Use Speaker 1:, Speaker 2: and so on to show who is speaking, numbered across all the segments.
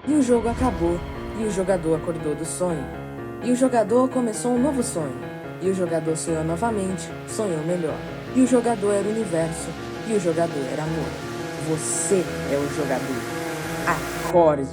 Speaker 1: E o jogo acabou, e o jogador acordou do sonho. E o jogador começou um novo sonho. E o jogador sonhou novamente, sonhou melhor. E o jogador era o universo, e o jogador era amor. Você é o jogador. Acorde!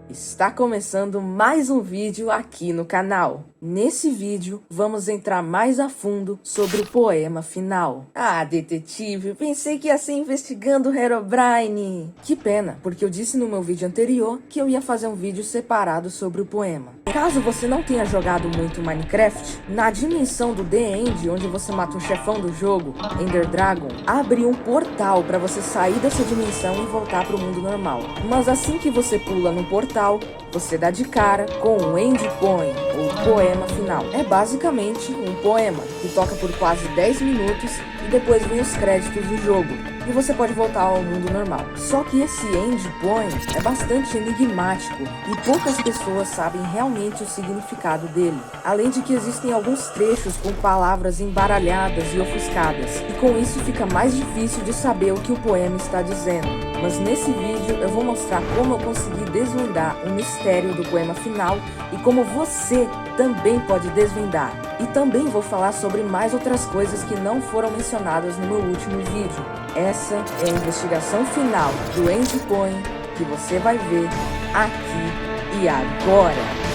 Speaker 1: Está começando mais um vídeo aqui no canal. Nesse vídeo, vamos entrar mais a fundo sobre o poema final. Ah, detetive, pensei que ia ser investigando Herobrine. Que pena, porque eu disse no meu vídeo anterior que eu ia fazer um vídeo separado sobre o poema. Caso você não tenha jogado muito Minecraft, na dimensão do The End, onde você mata um chefão do jogo, Ender Dragon, abre um portal para você sair dessa dimensão e voltar para o mundo normal. Mas assim que você pula no portal, você dá de cara com um End Poem, ou poema final. É basicamente um poema que toca por quase 10 minutos e depois vem os créditos do jogo. E você pode voltar ao mundo normal. Só que esse End Poem é bastante enigmático e poucas pessoas sabem realmente o significado dele. Além de que existem alguns trechos com palavras embaralhadas e ofuscadas, e com isso fica mais difícil de saber o que o poema está dizendo. Mas nesse vídeo eu vou mostrar como eu consegui desvendar o mistério do poema final e como você também pode desvendar. E também vou falar sobre mais outras coisas que não foram mencionadas no meu último vídeo. Essa é a investigação final do End Poem que você vai ver aqui e agora.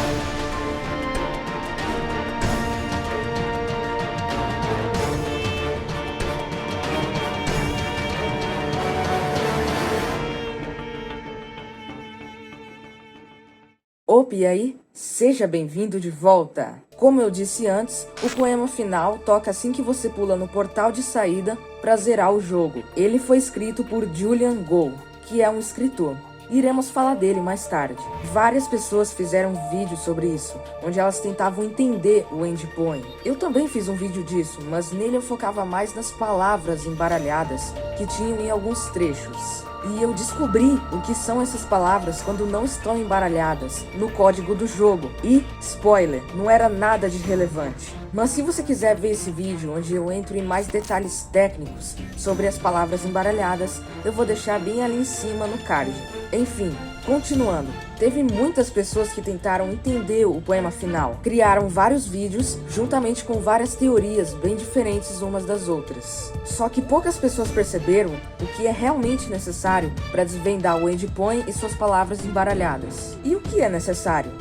Speaker 1: Opa, e aí? Seja bem-vindo de volta! Como eu disse antes, o poema final toca assim que você pula no portal de saída para zerar o jogo. Ele foi escrito por Julian Goh, que é um escritor. Iremos falar dele mais tarde. Várias pessoas fizeram vídeos sobre isso, onde elas tentavam entender o End Poem. Eu também fiz um vídeo disso, mas nele eu focava mais nas palavras embaralhadas que tinham em alguns trechos. E eu descobri o que são essas palavras quando não estão embaralhadas no código do jogo. E, spoiler, não era nada de relevante. Mas se você quiser ver esse vídeo onde eu entro em mais detalhes técnicos sobre as palavras embaralhadas, eu vou deixar bem ali em cima no card. Enfim, continuando. Teve muitas pessoas que tentaram entender o poema final. Criaram vários vídeos, juntamente com várias teorias bem diferentes umas das outras. Só que poucas pessoas perceberam o que é realmente necessário para desvendar o End Poem e suas palavras embaralhadas. E o que é necessário?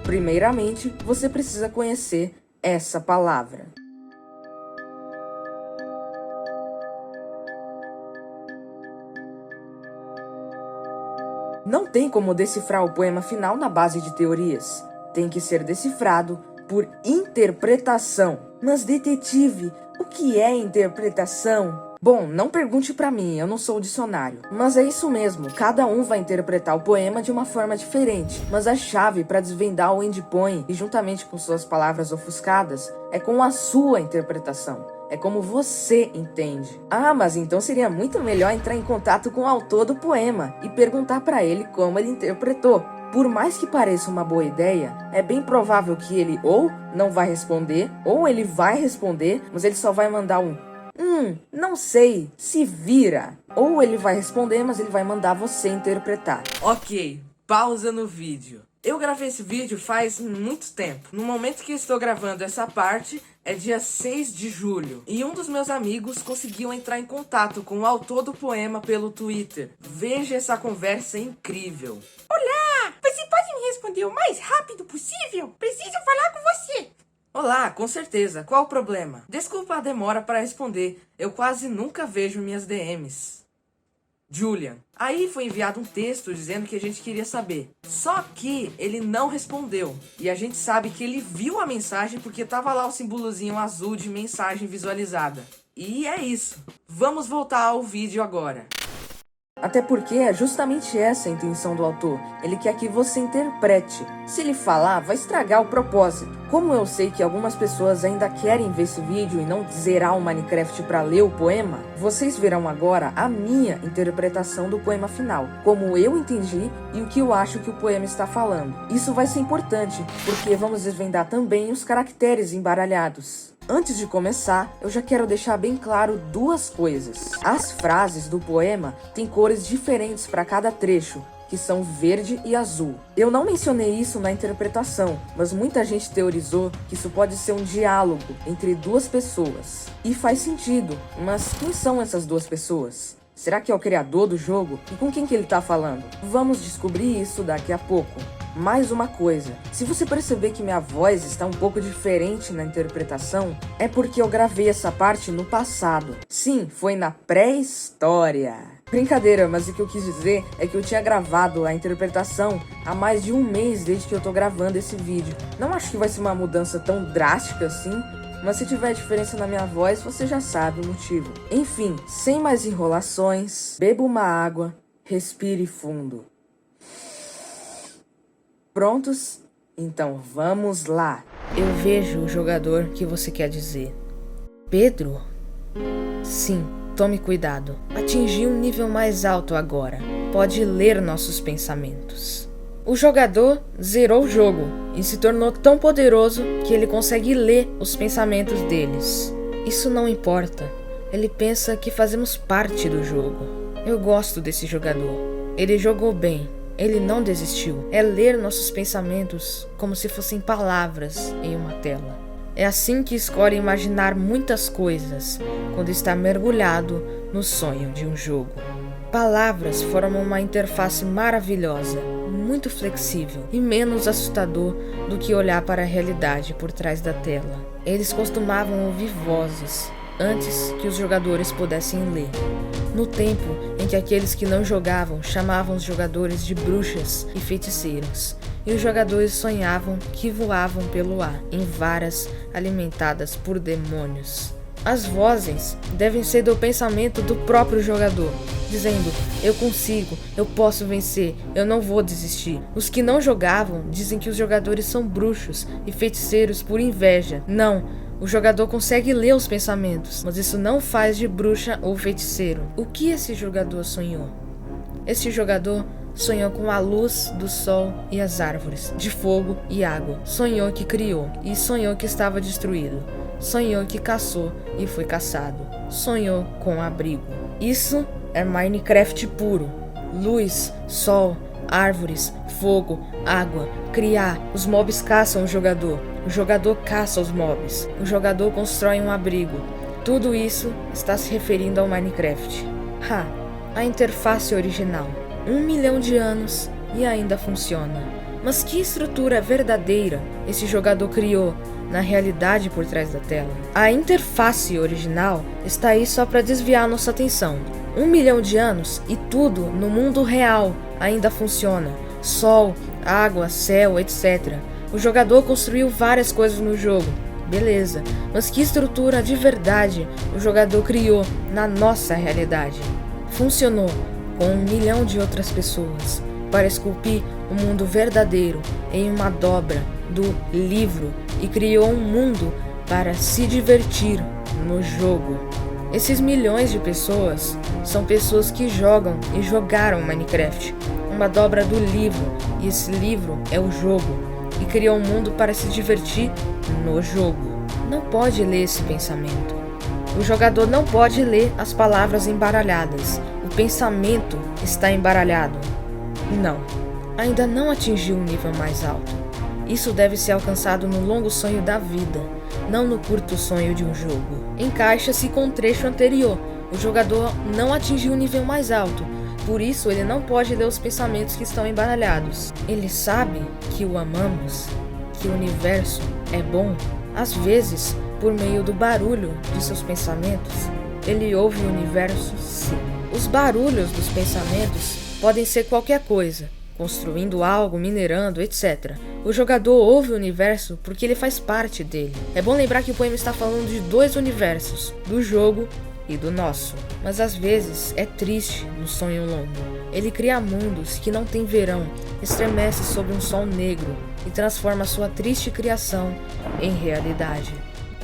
Speaker 1: Primeiramente, você precisa conhecer essa palavra. Não tem como decifrar o poema final na base de teorias. Tem que ser decifrado por interpretação. Mas, detetive, o que é interpretação? Bom, não pergunte pra mim, eu não sou o dicionário. Mas é isso mesmo, cada um vai interpretar o poema de uma forma diferente. Mas a chave para desvendar o End Poem, e juntamente com suas palavras ofuscadas, é com a sua interpretação. É como você entende. Ah, mas então seria muito melhor entrar em contato com o autor do poema e perguntar para ele como ele interpretou. Por mais que pareça uma boa ideia, é bem provável que ele ou não vai responder, ou ele vai responder, mas ele só vai mandar um não sei, se vira. Ou ele vai responder, mas ele vai mandar você interpretar. Ok, pausa no vídeo. Eu gravei esse vídeo faz muito tempo. No momento que estou gravando essa parte, é dia 6 de julho. E um dos meus amigos conseguiu entrar em contato com o autor do poema pelo Twitter. Veja essa conversa incrível.
Speaker 2: Olá! Você pode me responder o mais rápido possível? Preciso falar com você.
Speaker 1: Olá, com certeza. Qual o problema? Desculpa a demora para responder. Eu quase nunca vejo minhas DMs. Julian. Aí foi enviado um texto dizendo que a gente queria saber. Só que ele não respondeu. E a gente sabe que ele viu a mensagem porque tava lá o símbolozinho azul de mensagem visualizada. E é isso. Vamos voltar ao vídeo agora. Até porque é justamente essa a intenção do autor. Ele quer que você interprete. Se ele falar, vai estragar o propósito. Como eu sei que algumas pessoas ainda querem ver esse vídeo e não zerar o Minecraft para ler o poema, vocês verão agora a minha interpretação do poema final, como eu entendi e o que eu acho que o poema está falando. Isso vai ser importante, porque vamos desvendar também os caracteres embaralhados. Antes de começar, eu já quero deixar bem claro duas coisas. As frases do poema têm cores diferentes para cada trecho, que são verde e azul. Eu não mencionei isso na interpretação, mas muita gente teorizou que isso pode ser um diálogo entre duas pessoas. E faz sentido, mas quem são essas duas pessoas? Será que é o criador do jogo? E com quem que ele tá falando? Vamos descobrir isso daqui a pouco. Mais uma coisa, se você perceber que minha voz está um pouco diferente na interpretação, é porque eu gravei essa parte no passado. Sim, foi na pré-história. Brincadeira, mas o que eu quis dizer é que eu tinha gravado a interpretação há mais de um mês desde que eu tô gravando esse vídeo. Não acho que vai ser uma mudança tão drástica assim, mas se tiver diferença na minha voz, você já sabe o motivo. Enfim, sem mais enrolações, beba uma água, respire fundo. Prontos? Então vamos lá. Eu vejo o jogador que você quer dizer. Pedro? Sim, tome cuidado. Atingi um nível mais alto agora. Pode ler nossos pensamentos. O jogador zerou o jogo e se tornou tão poderoso que ele consegue ler os pensamentos deles. Isso não importa. Ele pensa que fazemos parte do jogo. Eu gosto desse jogador. Ele jogou bem. Ele não desistiu. É ler nossos pensamentos como se fossem palavras em uma tela. É assim que escolhe imaginar muitas coisas quando está mergulhado no sonho de um jogo. Palavras formam uma interface maravilhosa, muito flexível e menos assustador do que olhar para a realidade por trás da tela. Eles costumavam ouvir vozes antes que os jogadores pudessem ler. No tempo em que aqueles que não jogavam chamavam os jogadores de bruxas e feiticeiros, e os jogadores sonhavam que voavam pelo ar, em varas alimentadas por demônios. As vozes devem ser do pensamento do próprio jogador, dizendo: eu consigo, eu posso vencer, eu não vou desistir. Os que não jogavam dizem que os jogadores são bruxos e feiticeiros por inveja. Não. O jogador consegue ler os pensamentos, mas isso não faz de bruxa ou feiticeiro. O que esse jogador sonhou? Esse jogador sonhou com a luz do sol e as árvores, de fogo e água. Sonhou que criou e sonhou que estava destruído. Sonhou que caçou e foi caçado. Sonhou com abrigo. Isso é Minecraft puro. Luz, sol, árvores, fogo, água, criar. Os mobs caçam o jogador caça os mobs, o jogador constrói um abrigo. Tudo isso está se referindo ao Minecraft. A interface original. 1 milhão de anos e ainda funciona. Mas que estrutura verdadeira esse jogador criou na realidade por trás da tela? A interface original está aí só para desviar nossa atenção. 1 milhão de anos e tudo no mundo real ainda funciona. Sol, água, céu, etc. O jogador construiu várias coisas no jogo, beleza, mas que estrutura de verdade o jogador criou na nossa realidade? Funcionou com 1 milhão de outras pessoas para esculpir um mundo verdadeiro em uma dobra do livro e criou um mundo para se divertir no jogo. Esses milhões de pessoas são pessoas que jogam e jogaram Minecraft, uma dobra do livro, e esse livro é o jogo. E criou um mundo para se divertir no jogo. Não pode ler esse pensamento. O jogador não pode ler as palavras embaralhadas. O pensamento está embaralhado. Não, ainda não atingiu um nível mais alto. Isso deve ser alcançado no longo sonho da vida, não no curto sonho de um jogo. Encaixa-se com o trecho anterior. O jogador não atingiu um nível mais alto. Por isso, ele não pode ler os pensamentos que estão embaralhados. Ele sabe que o amamos, que o universo é bom. Às vezes, por meio do barulho de seus pensamentos, ele ouve o universo sim. Os barulhos dos pensamentos podem ser qualquer coisa, construindo algo, minerando, etc. O jogador ouve o universo porque ele faz parte dele. É bom lembrar que o poema está falando de 2 universos, do jogo e do nosso. Mas às vezes é triste no sonho longo. Ele cria mundos que não têm verão, estremece sob um sol negro e transforma sua triste criação em realidade.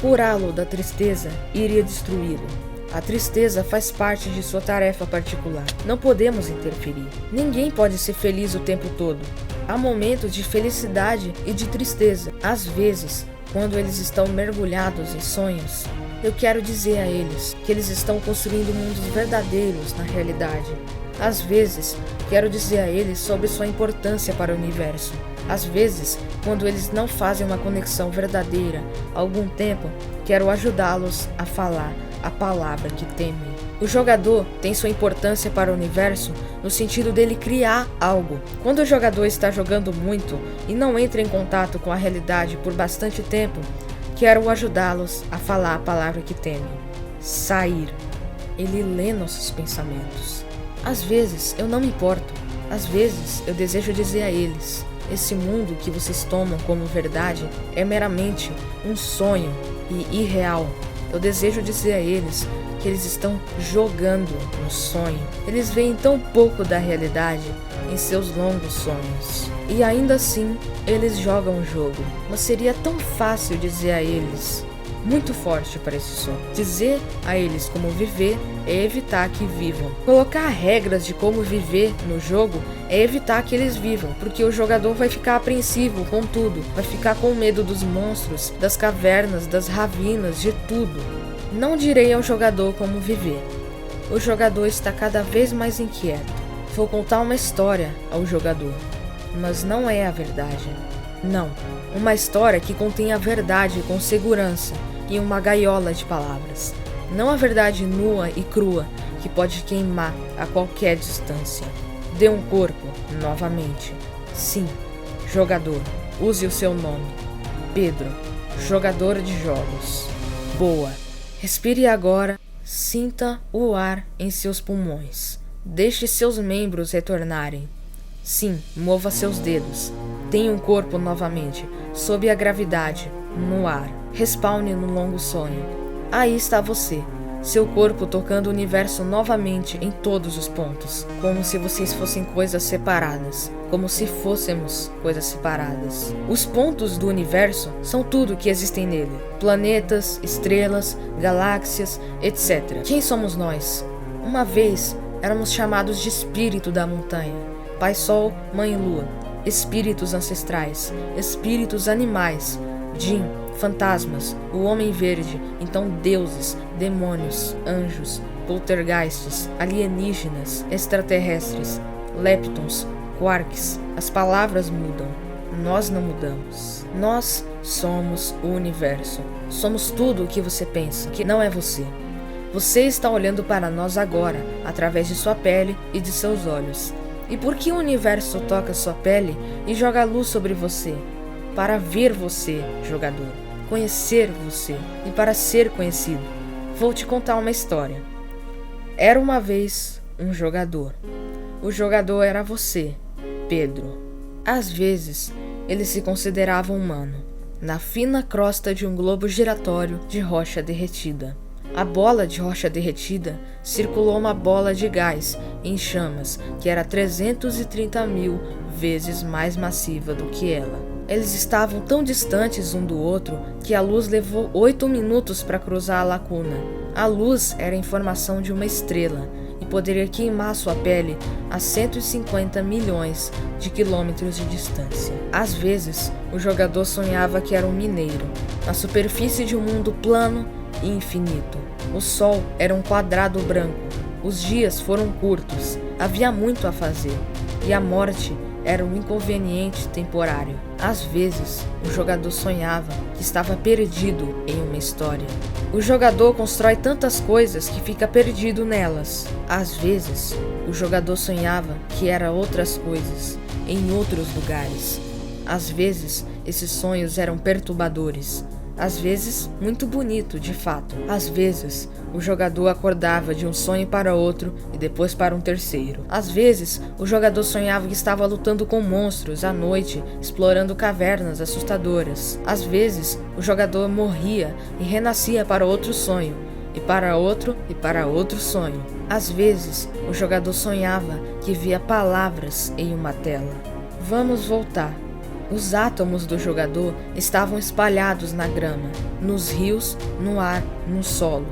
Speaker 1: Curá-lo da tristeza iria destruí-lo. A tristeza faz parte de sua tarefa particular. Não podemos interferir. Ninguém pode ser feliz o tempo todo. Há momentos de felicidade e de tristeza. Às vezes, quando eles estão mergulhados em sonhos, eu quero dizer a eles que eles estão construindo mundos verdadeiros na realidade. Às vezes, quero dizer a eles sobre sua importância para o universo. Às vezes, quando eles não fazem uma conexão verdadeira há algum tempo, quero ajudá-los a falar a palavra que temem. O jogador tem sua importância para o universo no sentido dele criar algo. Quando o jogador está jogando muito e não entra em contato com a realidade por bastante tempo, quero ajudá-los a falar a palavra que temem. Sair. Ele lê nossos pensamentos. Às vezes eu não me importo. Às vezes eu desejo dizer a eles: esse mundo que vocês tomam como verdade é meramente um sonho e irreal. Eu desejo dizer a eles que eles estão jogando no sonho. Eles veem tão pouco da realidade em seus longos sonhos. E ainda assim, eles jogam o jogo. Mas seria tão fácil dizer a eles, muito forte para esse sonho. Dizer a eles como viver é evitar que vivam. Colocar regras de como viver no jogo é evitar que eles vivam, porque o jogador vai ficar apreensivo com tudo, vai ficar com medo dos monstros, das cavernas, das ravinas, de tudo. Não direi ao jogador como viver. O jogador está cada vez mais inquieto. Vou contar uma história ao jogador, mas não é a verdade. Não, uma história que contém a verdade com segurança e uma gaiola de palavras. Não a verdade nua e crua que pode queimar a qualquer distância. Dê um corpo, novamente. Sim, jogador, use o seu nome. Pedro, jogador de jogos. Boa. Respire agora, sinta o ar em seus pulmões. Deixe seus membros retornarem. Sim, mova seus dedos. Tenha um corpo novamente, sob a gravidade, no ar. Respawne no longo sonho. Aí está você, seu corpo tocando o universo novamente em todos os pontos, como se vocês fossem coisas separadas, como se fôssemos coisas separadas. Os pontos do universo são tudo que existem nele: planetas, estrelas, galáxias, etc. Quem somos nós? Uma vez éramos chamados de espírito da montanha, Pai Sol, Mãe Lua, espíritos ancestrais, espíritos animais, Jin, fantasmas, o Homem Verde, então deuses, demônios, anjos, poltergeists, alienígenas, extraterrestres, leptons, quarks. As palavras mudam, nós não mudamos. Nós somos o universo. Somos tudo o que você pensa, que não é você. Você está olhando para nós agora, através de sua pele e de seus olhos. E por que o universo toca sua pele e joga luz sobre você? Para ver você, jogador. Conhecer você e para ser conhecido. Vou te contar uma história. Era uma vez um jogador. O jogador era você, Pedro. Às vezes, ele se considerava humano, na fina crosta de um globo giratório de rocha derretida. A bola de rocha derretida circulou uma bola de gás em chamas que era 330.000 vezes mais massiva do que ela. Eles estavam tão distantes um do outro que a luz levou 8 minutos para cruzar a lacuna. A luz era a informação de uma estrela e poderia queimar sua pele a 150 milhões de quilômetros de distância. Às vezes, o jogador sonhava que era um mineiro, na superfície de um mundo plano e infinito. O sol era um quadrado branco, os dias foram curtos, havia muito a fazer, e a morte era um inconveniente temporário. Às vezes, o jogador sonhava que estava perdido em uma história. O jogador constrói tantas coisas que fica perdido nelas. Às vezes, o jogador sonhava que era outras coisas, em outros lugares. Às vezes, esses sonhos eram perturbadores. Às vezes, muito bonito, de fato. Às vezes, o jogador acordava de um sonho para outro e depois para um terceiro. Às vezes, o jogador sonhava que estava lutando com monstros à noite, explorando cavernas assustadoras. Às vezes, o jogador morria e renascia para outro sonho, e para outro sonho. Às vezes, o jogador sonhava que via palavras em uma tela. Vamos voltar. Os átomos do jogador estavam espalhados na grama, nos rios, no ar, no solo.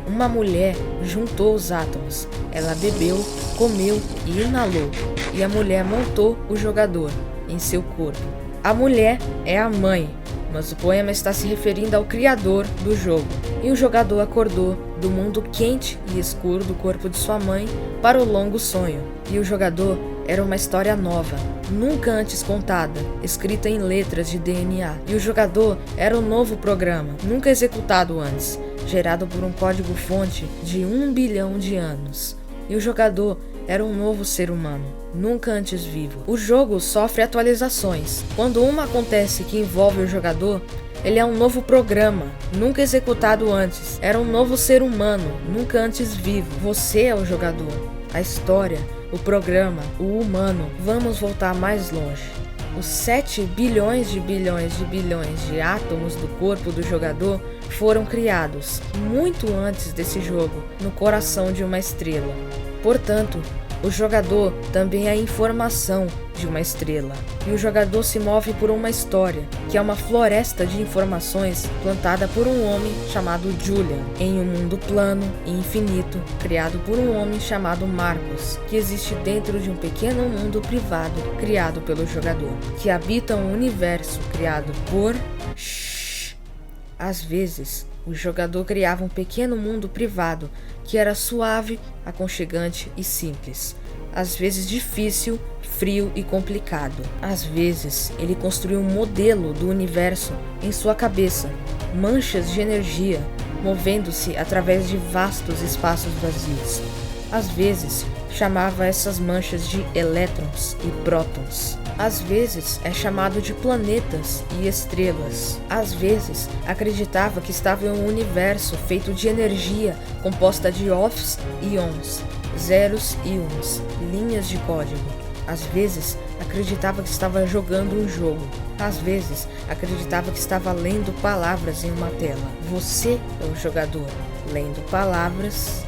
Speaker 1: Uma mulher juntou os átomos. Ela bebeu, comeu e inalou. E a mulher montou o jogador em seu corpo. A mulher é a mãe, mas o poema está se referindo ao criador do jogo. E o jogador acordou do mundo quente e escuro do corpo de sua mãe para o longo sonho. E o jogador era uma história nova, nunca antes contada, escrita em letras de DNA. E o jogador era um novo programa, nunca executado antes, gerado por um código-fonte de 1 bilhão de anos. E o jogador era um novo ser humano, nunca antes vivo. O jogo sofre atualizações. Quando uma acontece que envolve o jogador, ele é um novo programa, nunca executado antes. Era um novo ser humano, nunca antes vivo. Você é o jogador, a história, o programa, o humano. Vamos voltar mais longe. Os 7 bilhões de átomos do corpo do jogador foram criados muito antes desse jogo, no coração de uma estrela. Portanto, o jogador também é a informação de uma estrela. E o jogador se move por uma história, que é uma floresta de informações plantada por um homem chamado Julian, em um mundo plano e infinito, criado por um homem chamado Marcos, que existe dentro de um pequeno mundo privado criado pelo jogador, que habita um universo criado por... Às vezes, o jogador criava um pequeno mundo privado que era suave, aconchegante e simples. Às vezes difícil, frio e complicado. Às vezes, ele construiu um modelo do universo em sua cabeça, manchas de energia, movendo-se através de vastos espaços vazios. Às vezes, chamava essas manchas de elétrons e prótons. Às vezes é chamado de planetas e estrelas. Às vezes acreditava que estava em um universo feito de energia composta de offs e ons, zeros e uns, linhas de código. Às vezes acreditava que estava jogando um jogo. Às vezes acreditava que estava lendo palavras em uma tela. Você é o jogador, lendo palavras.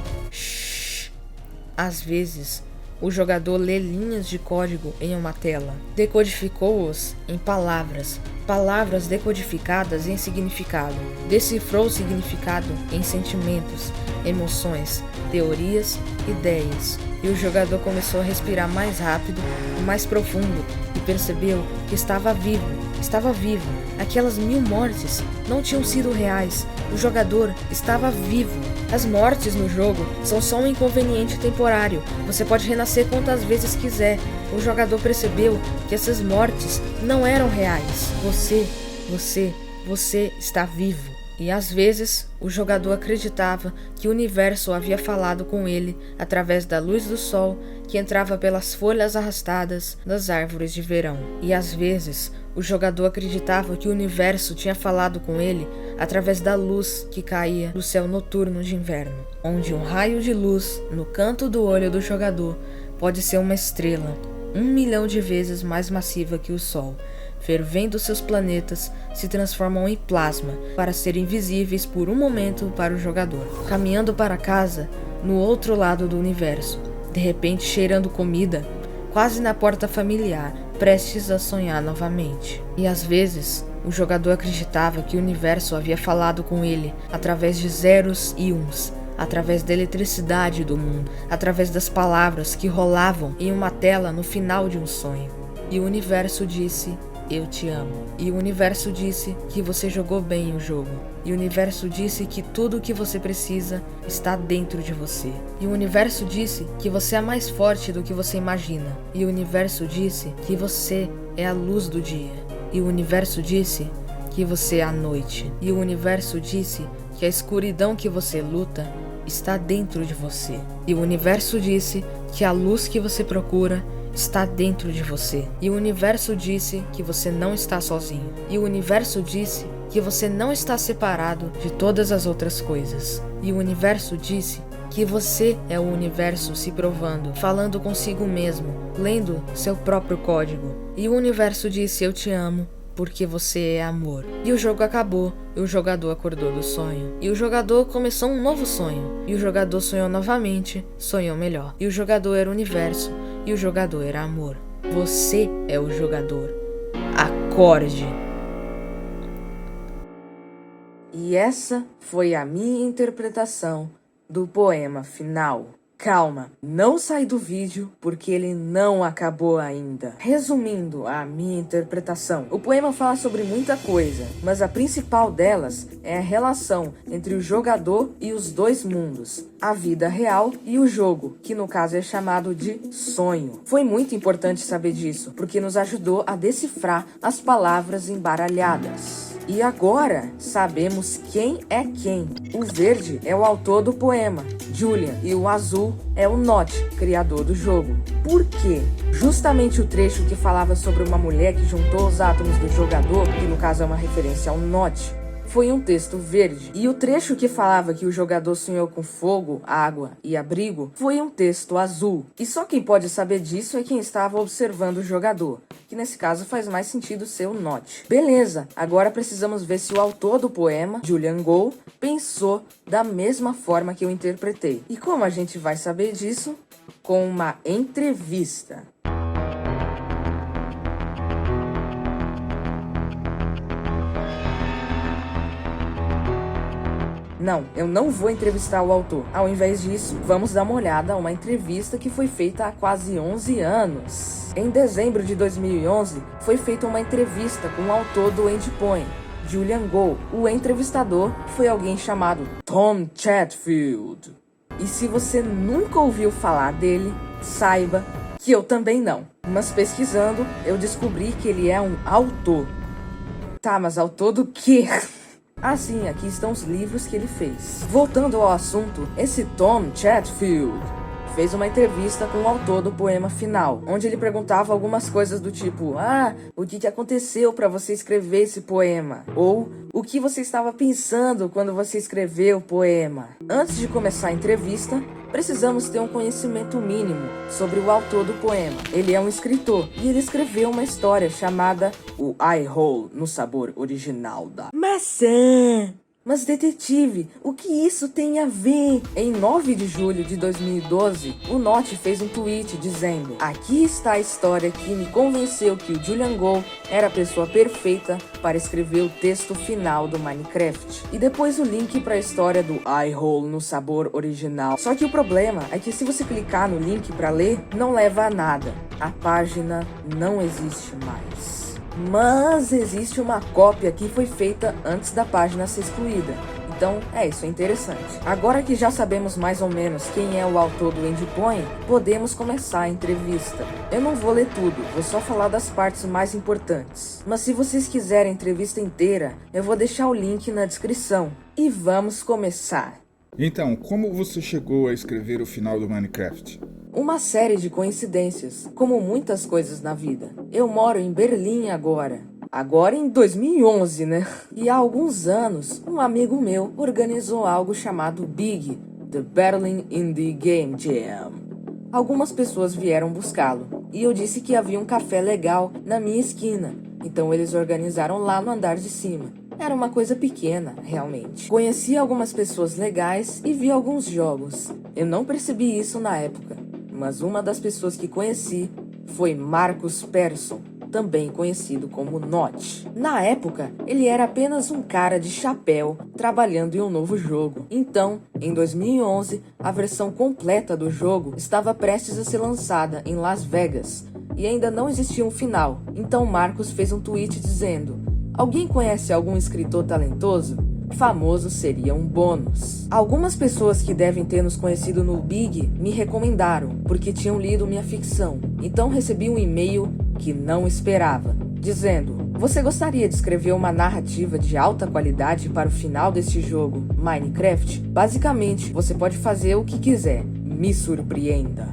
Speaker 1: Às vezes o jogador lê linhas de código em uma tela, decodificou-os em palavras, palavras decodificadas em significado, decifrou o significado em sentimentos, emoções, teorias, ideias. E o jogador começou a respirar mais rápido e mais profundo e percebeu que estava vivo. Estava vivo. Aquelas 1000 mortes não tinham sido reais. O jogador estava vivo. As mortes no jogo são só um inconveniente temporário. Você pode renascer quantas vezes quiser. O jogador percebeu que essas mortes não eram reais. Você está vivo. E às vezes, o jogador acreditava que o universo havia falado com ele através da luz do sol que entrava pelas folhas arrastadas das árvores de verão. E às vezes, o jogador acreditava que o universo tinha falado com ele através da luz que caía do céu noturno de inverno, onde um raio de luz no canto do olho do jogador pode ser uma estrela 1 milhão de vezes mais massiva que o Sol. Fervendo seus planetas, se transformam em plasma para serem visíveis por um momento para o jogador. Caminhando para casa, no outro lado do universo, de repente cheirando comida, quase na porta familiar, prestes a sonhar novamente. E às vezes, o jogador acreditava que o universo havia falado com ele através de zeros e uns, através da eletricidade do mundo, através das palavras que rolavam em uma tela no final de um sonho. E o universo disse: "Eu te amo." E o universo disse que você jogou bem o jogo. E o universo disse que tudo o que você precisa está dentro de você. E o universo disse que você é mais forte do que você imagina. E o universo disse que você é a luz do dia. E o universo disse que você é a noite. E o universo disse que a escuridão que você luta está dentro de você. E o universo disse que a luz que você procura está dentro de você. E o universo disse que você não está sozinho. E o universo disse que você não está separado de todas as outras coisas. E o universo disse que você é o universo se provando, falando consigo mesmo, lendo seu próprio código. E o universo disse: "Eu te amo, porque você é amor." E o jogo acabou, e o jogador acordou do sonho. E o jogador começou um novo sonho. E o jogador sonhou novamente, sonhou melhor. E o jogador era o universo, e o jogador era amor. Você é o jogador. Acorde. E essa foi a minha interpretação do poema final. calma, não sai do vídeo porque ele não acabou ainda. Resumindo a minha interpretação, o poema fala sobre muita coisa, mas a principal delas é a relação entre o jogador e os dois mundos, a vida real e o jogo, que no caso é chamado de sonho. Foi muito importante saber disso, porque nos ajudou a decifrar as palavras embaralhadas. E agora sabemos quem é quem. O verde é o autor do poema, Julian, e o azul é o Notch, criador do jogo. Por quê? Justamente o trecho que falava sobre uma mulher que juntou os átomos do jogador, que no caso é uma referência ao Notch, foi um texto verde. E o trecho que falava que o jogador sonhou com fogo, água e abrigo foi um texto azul. E só quem pode saber disso é quem estava observando o jogador, que nesse caso faz mais sentido ser o Notch. Beleza, agora precisamos ver se o autor do poema, Julian Goll, pensou da mesma forma que eu interpretei. E como a gente vai saber disso? Com uma entrevista. Não, eu não vou entrevistar o autor. Ao invés disso, vamos dar uma olhada a uma entrevista que foi feita há quase 11 anos. Em dezembro de 2011, foi feita uma entrevista com o autor do Endpoint, Julian Goll. O entrevistador foi alguém chamado Tom Chatfield. E se você nunca ouviu falar dele, saiba que eu também não. Mas pesquisando, eu descobri que ele é um autor. Tá, mas autor do quê? Assim, aqui estão os livros que ele fez. Voltando ao assunto, esse Tom Chatfield fez uma entrevista com o autor do poema final, onde ele perguntava algumas coisas do tipo: o que aconteceu para você escrever esse poema? Ou o que você estava pensando quando você escreveu o poema? Antes de começar a entrevista, precisamos ter um conhecimento mínimo sobre o autor do poema. Ele é um escritor e ele escreveu uma história chamada O Eye Hole no sabor original da maçã. Mas detetive, o que isso tem a ver? Em 9 de julho de 2012, o Notch fez um tweet dizendo: aqui está a história que me convenceu que o Julian Goll era a pessoa perfeita para escrever o texto final do Minecraft. E depois o link para a história do Eye Hole no sabor original. Só que o problema é que se você clicar no link para ler, não leva a nada. A página não existe mais. Mas existe uma cópia que foi feita antes da página ser excluída. Então, isso é interessante. Agora que já sabemos mais ou menos quem é o autor do Endpoint, podemos começar a entrevista. Eu não vou ler tudo, vou só falar das partes mais importantes. Mas se vocês quiserem a entrevista inteira, eu vou deixar o link na descrição. E vamos começar.
Speaker 3: Então, como você chegou a escrever o final do Minecraft?
Speaker 1: Uma série de coincidências, como muitas coisas na vida. Eu moro em Berlim agora. Agora em 2011, né? E há alguns anos, um amigo meu organizou algo chamado BIG, The Berlin Indie Game Jam. Algumas pessoas vieram buscá-lo, e eu disse que havia um café legal na minha esquina. Então eles organizaram lá no andar de cima. Era uma coisa pequena, realmente. Conheci algumas pessoas legais e vi alguns jogos. Eu não percebi isso na época, mas uma das pessoas que conheci foi Marcus Persson, também conhecido como Notch. Na época, ele era apenas um cara de chapéu trabalhando em um novo jogo. Então, em 2011, a versão completa do jogo estava prestes a ser lançada em Las Vegas e ainda não existia um final. Então Marcus fez um tweet dizendo: alguém conhece algum escritor talentoso? Famoso seria um bônus. Algumas pessoas que devem ter nos conhecido no Big me recomendaram, porque tinham lido minha ficção. Então recebi um e-mail que não esperava, dizendo: você gostaria de escrever uma narrativa de alta qualidade para o final deste jogo, Minecraft? Basicamente, você pode fazer o que quiser, me surpreenda.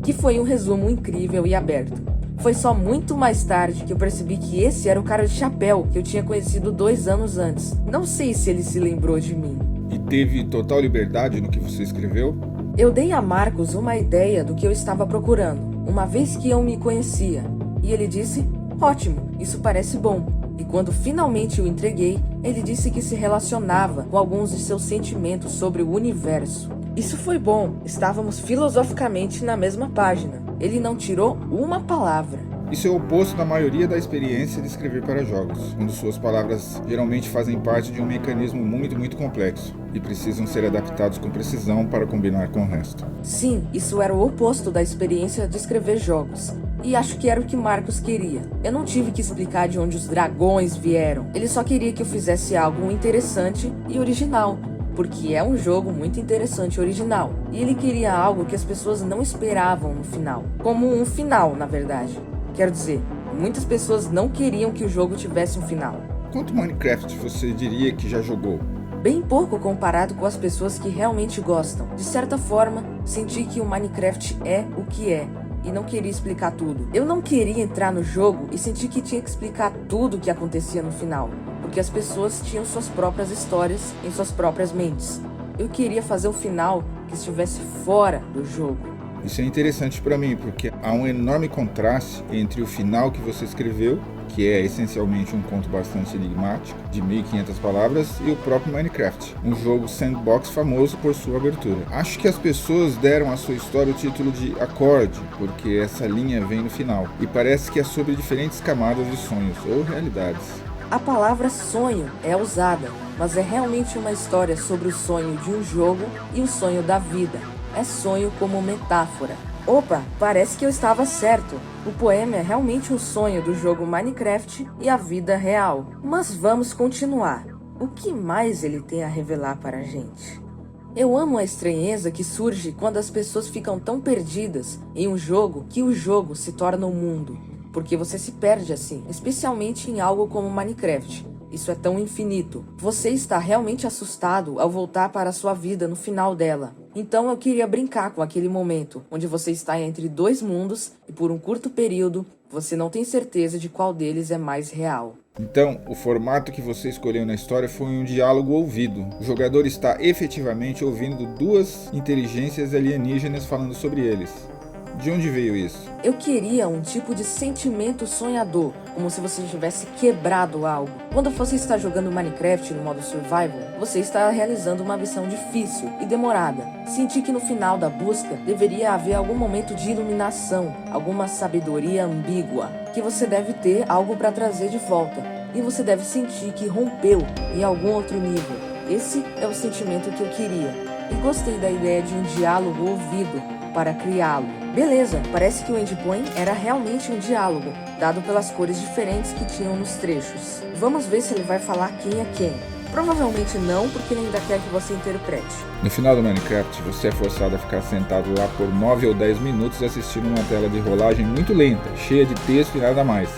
Speaker 1: Que foi um resumo incrível e aberto. Foi só muito mais tarde que eu percebi que esse era o cara de chapéu que eu tinha conhecido 2 anos antes. Não sei se ele se lembrou de mim.
Speaker 3: E teve total liberdade no que você escreveu?
Speaker 1: Eu dei a Marcos uma ideia do que eu estava procurando, uma vez que eu me conhecia. E ele disse: ótimo, isso parece bom. E quando finalmente o entreguei, ele disse que se relacionava com alguns de seus sentimentos sobre o universo. Isso foi bom, estávamos filosoficamente na mesma página. Ele não tirou uma palavra.
Speaker 3: Isso é o oposto da maioria da experiência de escrever para jogos, onde suas palavras geralmente fazem parte de um mecanismo muito complexo. e precisam ser adaptados com precisão para combinar com o resto.
Speaker 1: Sim, isso era o oposto da experiência de escrever jogos. E acho que era o que Marcos queria. Eu não tive que explicar de onde os dragões vieram. Ele só queria que eu fizesse algo interessante e original. Porque é um jogo muito interessante e original. E ele queria algo que as pessoas não esperavam no final. Como um final, na verdade. Quero dizer, muitas pessoas não queriam que o jogo tivesse um final.
Speaker 3: Quanto Minecraft você diria que já jogou?
Speaker 1: Bem pouco comparado com as pessoas que realmente gostam. De certa forma, senti que o Minecraft é o que é. E não queria explicar tudo. Eu não queria entrar no jogo e sentir que tinha que explicar tudo o que acontecia no final. Porque as pessoas tinham suas próprias histórias em suas próprias mentes. Eu queria fazer um final que estivesse fora do jogo.
Speaker 3: Isso é interessante para mim, porque há um enorme contraste entre o final que você escreveu, que é essencialmente um conto bastante enigmático, de 1500 palavras, e o próprio Minecraft, um jogo sandbox famoso por sua abertura. Acho que as pessoas deram à sua história o título de Acorde, porque essa linha vem no final, e parece que é sobre diferentes camadas de sonhos ou realidades.
Speaker 1: A palavra sonho é usada, mas é realmente uma história sobre o sonho de um jogo e o sonho da vida. É sonho como metáfora. Opa, parece que eu estava certo. O poema é realmente um sonho do jogo Minecraft e a vida real. Mas vamos continuar. O que mais ele tem a revelar para a gente? Eu amo a estranheza que surge quando as pessoas ficam tão perdidas em um jogo que o jogo se torna um mundo. Porque você se perde assim, especialmente em algo como Minecraft. Isso é tão infinito. Você está realmente assustado ao voltar para a sua vida no final dela. Então eu queria brincar com aquele momento, onde você está entre dois mundos e por um curto período, você não tem certeza de qual deles é mais real.
Speaker 3: Então, o formato que você escolheu na história foi um diálogo ouvido. O jogador está efetivamente ouvindo duas inteligências alienígenas falando sobre eles. De onde veio isso?
Speaker 1: Eu queria um tipo de sentimento sonhador, como se você tivesse quebrado algo. Quando você está jogando Minecraft no modo Survival, você está realizando uma missão difícil e demorada. Senti que no final da busca deveria haver algum momento de iluminação, alguma sabedoria ambígua, que você deve ter algo para trazer de volta. E você deve sentir que rompeu em algum outro nível. Esse é o sentimento que eu queria. E gostei da ideia de um diálogo ouvido para criá-lo. Beleza, parece que o endpoint era realmente um diálogo, dado pelas cores diferentes que tinham nos trechos. Vamos ver se ele vai falar quem é quem. Provavelmente não, porque ele ainda quer que você interprete.
Speaker 3: No final do Minecraft, você é forçado a ficar sentado lá por 9 ou 10 minutos assistindo uma tela de rolagem muito lenta, cheia de texto e nada mais.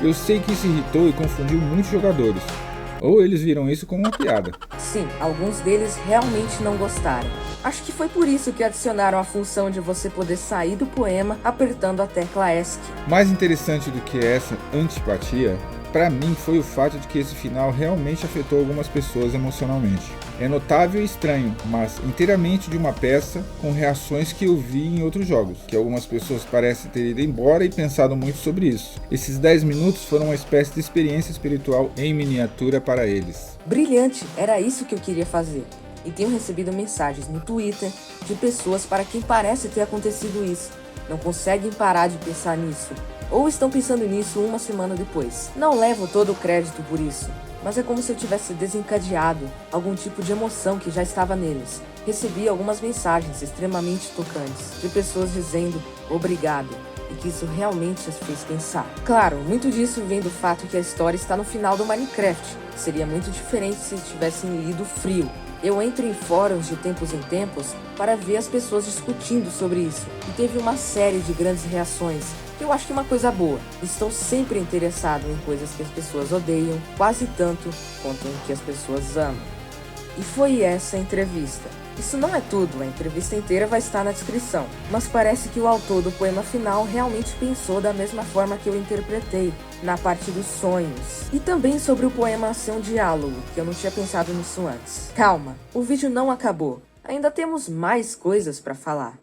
Speaker 3: Eu sei que isso irritou e confundiu muitos jogadores. Ou eles viram isso como uma piada.
Speaker 1: Sim, alguns deles realmente não gostaram. Acho que foi por isso que adicionaram a função de você poder sair do poema apertando a tecla ESC.
Speaker 3: Mais interessante do que essa antipatia, para mim foi o fato de que esse final realmente afetou algumas pessoas emocionalmente. É notável e estranho, mas inteiramente de uma peça com reações que eu vi em outros jogos, que algumas pessoas parecem ter ido embora e pensado muito sobre isso. Esses 10 minutos foram uma espécie de experiência espiritual em miniatura para eles.
Speaker 1: Brilhante, era isso que eu queria fazer. E tenho recebido mensagens no Twitter de pessoas para quem parece ter acontecido isso. Não conseguem parar de pensar nisso. Ou estão pensando nisso uma semana depois. Não levo todo o crédito por isso, mas é como se eu tivesse desencadeado algum tipo de emoção que já estava neles. Recebi algumas mensagens extremamente tocantes de pessoas dizendo obrigado e que isso realmente as fez pensar. Claro, muito disso vem do fato que a história está no final do Minecraft. Seria muito diferente se tivessem lido frio. Eu entro em fóruns de tempos em tempos para ver as pessoas discutindo sobre isso. E teve uma série de grandes reações, que eu acho que é uma coisa boa. Estou sempre interessado em coisas que as pessoas odeiam, quase tanto quanto em que as pessoas amam. E foi essa a entrevista. Isso não é tudo, a entrevista inteira vai estar na descrição. Mas parece que o autor do poema final realmente pensou da mesma forma que eu interpretei, na parte dos sonhos. E também sobre o poema ser um diálogo, que eu não tinha pensado nisso antes. Calma, o vídeo não acabou. Ainda temos mais coisas para falar.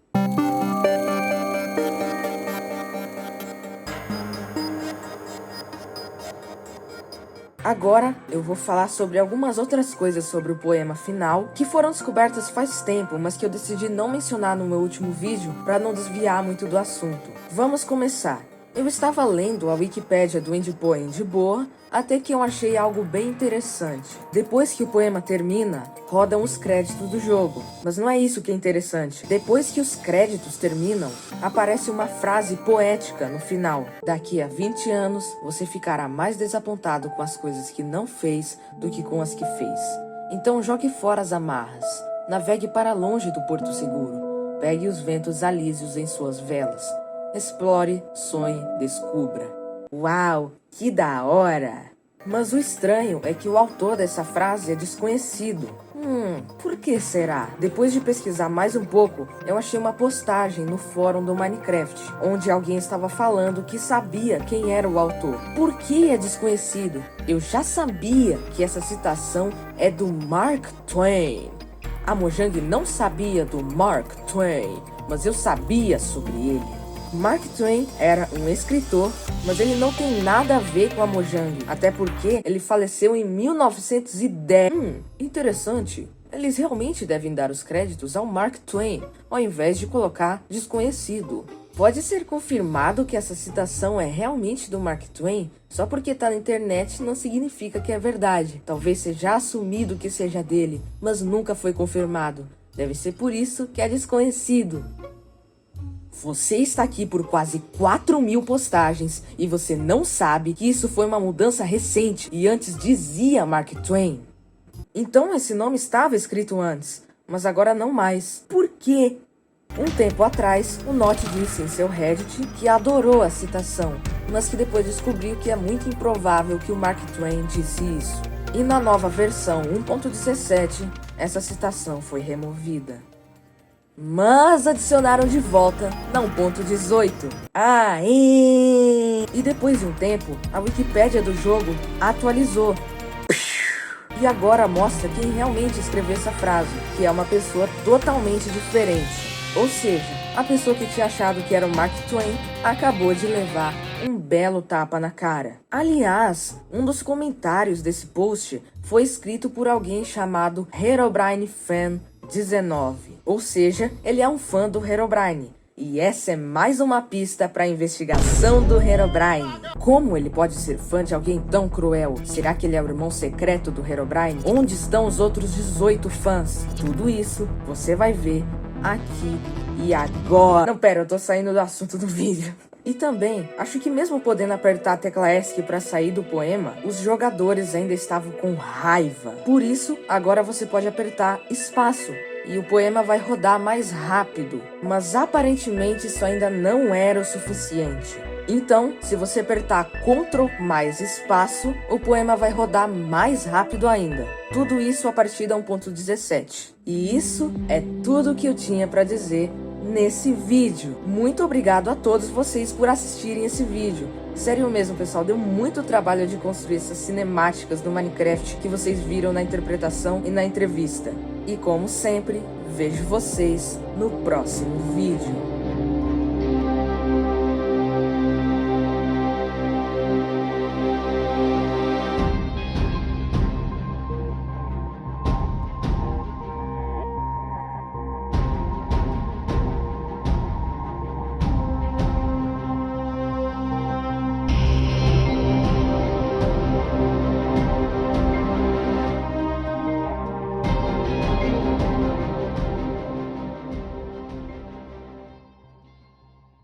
Speaker 1: Agora eu vou falar sobre algumas outras coisas sobre o poema final que foram descobertas faz tempo, mas que eu decidi não mencionar no meu último vídeo para não desviar muito do assunto. Vamos começar. Eu estava lendo a Wikipédia do Endpoint de boa, até que eu achei algo bem interessante. Depois que o poema termina, rodam os créditos do jogo. Mas não é isso que é interessante. Depois que os créditos terminam, aparece uma frase poética no final. Daqui a 20 anos, você ficará mais desapontado com as coisas que não fez do que com as que fez. Então jogue fora as amarras. Navegue para longe do porto seguro. Pegue os ventos alísios em suas velas. Explore, sonhe, descubra. Uau, que da hora! Mas o estranho é que o autor dessa frase é desconhecido. Por que será? Depois de pesquisar mais um pouco, eu achei uma postagem no fórum do Minecraft, onde alguém estava falando que sabia quem era o autor. Por que é desconhecido? Eu já sabia que essa citação é do Mark Twain. A Mojang não sabia do Mark Twain, mas eu sabia sobre ele. Mark Twain era um escritor, mas ele não tem nada a ver com a Mojang, até porque ele faleceu em 1910. Interessante. Eles realmente devem dar os créditos ao Mark Twain, ao invés de colocar desconhecido. Pode ser confirmado que essa citação é realmente do Mark Twain, só porque tá na internet não significa que é verdade. Talvez seja assumido que seja dele, mas nunca foi confirmado. Deve ser por isso que é desconhecido. Você está aqui por quase 4.000 postagens e você não sabe que isso foi uma mudança recente e antes dizia Mark Twain. Então esse nome estava escrito antes, mas agora não mais. Por quê? Um tempo atrás, o Notch disse em seu Reddit que adorou a citação, mas que depois descobriu que é muito improvável que o Mark Twain disse isso. E na nova versão 1.17, essa citação foi removida. Mas adicionaram de volta na 1.18. E depois de um tempo, a Wikipédia do jogo atualizou. E agora mostra quem realmente escreveu essa frase, que é uma pessoa totalmente diferente. Ou seja, a pessoa que tinha achado que era o Mark Twain acabou de levar um belo tapa na cara. Aliás, um dos comentários desse post foi escrito por alguém chamado Herobrine Fan 19. Ou seja, ele é um fã do Herobrine. E essa é mais uma pista para a investigação do Herobrine. Como ele pode ser fã de alguém tão cruel? Será que ele é o irmão secreto do Herobrine? Onde estão os outros 18 fãs? Tudo isso você vai ver aqui e agora. Não, pera, eu tô saindo do assunto do vídeo. E também, acho que mesmo podendo apertar a tecla ESC para sair do poema, os jogadores ainda estavam com raiva. Por isso, agora você pode apertar espaço e o poema vai rodar mais rápido. Mas aparentemente isso ainda não era o suficiente. Então, se você apertar Ctrl mais espaço, o poema vai rodar mais rápido ainda. Tudo isso a partir da 1.17. E isso é tudo que eu tinha para dizer nesse vídeo. Muito obrigado a todos vocês por assistirem esse vídeo. Sério mesmo, pessoal, deu muito trabalho de construir essas cinemáticas do Minecraft que vocês viram na interpretação e na entrevista. E como sempre, vejo vocês no próximo vídeo.